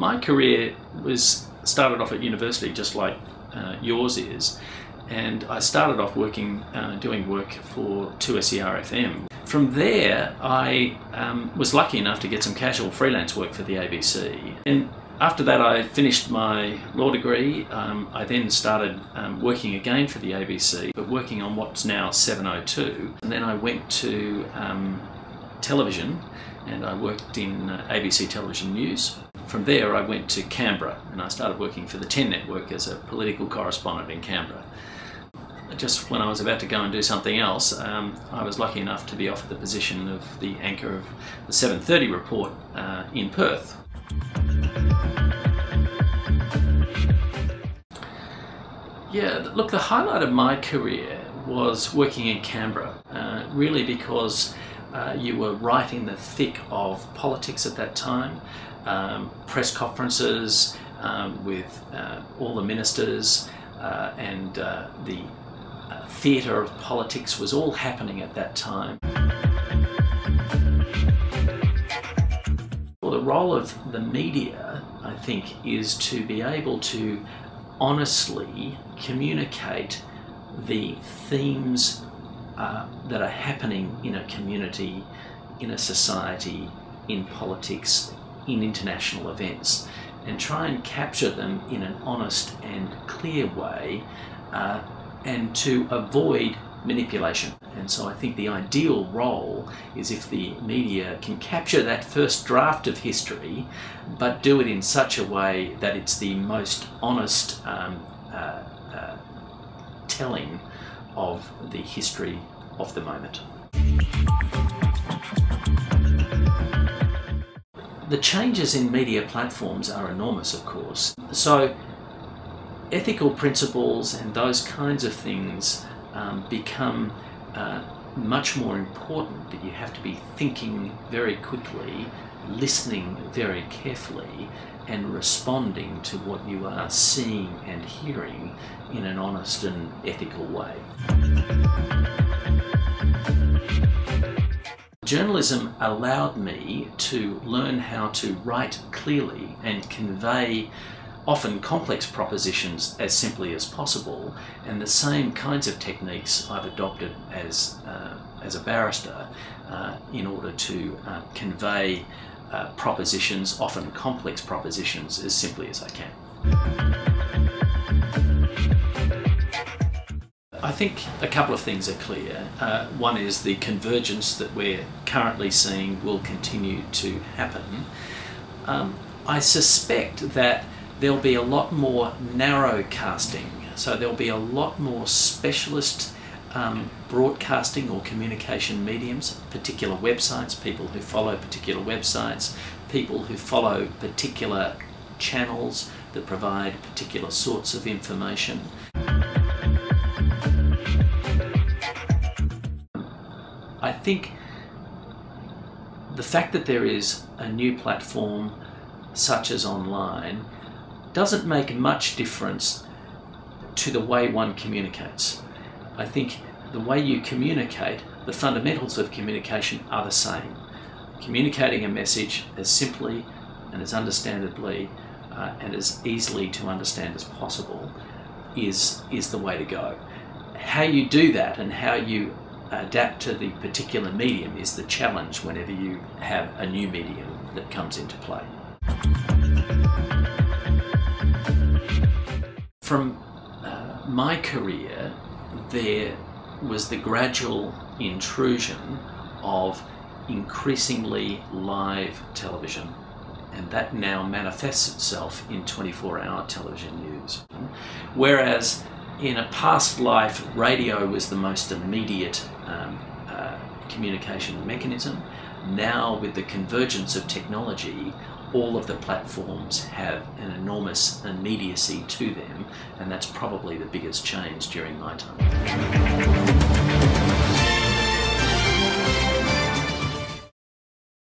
My career started off at university just like yours is, and I started off working, doing work for 2SER-FM. From there, I was lucky enough to get some casual freelance work for the ABC. And after that, I finished my law degree. I then started working again for the ABC, but working on what's now 702. And then I went to television, and I worked in ABC Television News. From there, I went to Canberra, and I started working for the 10 Network as a political correspondent in Canberra. Just when I was about to go and do something else, I was lucky enough to be offered the position of the anchor of the 7:30 report in Perth. Yeah, look, the highlight of my career was working in Canberra, really because you were right in the thick of politics at that time. Press conferences with all the ministers and the theatre of politics was all happening at that time. Well, the role of the media, I think, is to be able to honestly communicate the themes that are happening in a community, in a society, in politics, in international events, and try and capture them in an honest and clear way, and to avoid manipulation. And so I think the ideal role is if the media can capture that first draft of history, but do it in such a way that it's the most honest telling of the history of the moment. The changes in media platforms are enormous, of course. So ethical principles and those kinds of things become much more important, that you have to be thinking very quickly, listening very carefully, and responding to what you are seeing and hearing in an honest and ethical way. Journalism allowed me to learn how to write clearly and convey often complex propositions as simply as possible, and the same kinds of techniques I've adopted as a barrister in order to convey propositions, often complex propositions, as simply as I can. I think a couple of things are clear. One is the convergence that we're currently seeing will continue to happen. I suspect that there'll be a lot more narrow casting, so there'll be a lot more specialist broadcasting or communication mediums, particular websites, people who follow particular websites, people who follow particular channels that provide particular sorts of information. I think the fact that there is a new platform such as online doesn't make much difference to the way one communicates. I think the way you communicate, the fundamentals of communication are the same. Communicating a message as simply and as understandably and as easily to understand as possible is the way to go. How you do that and how you adapt to the particular medium is the challenge whenever you have a new medium that comes into play. From my career, there was the gradual intrusion of increasingly live television, and that now manifests itself in 24-hour television news. Whereas in a past life, radio was the most immediate communication mechanism. Now, with the convergence of technology, all of the platforms have an enormous immediacy to them, and that's probably the biggest change during my time.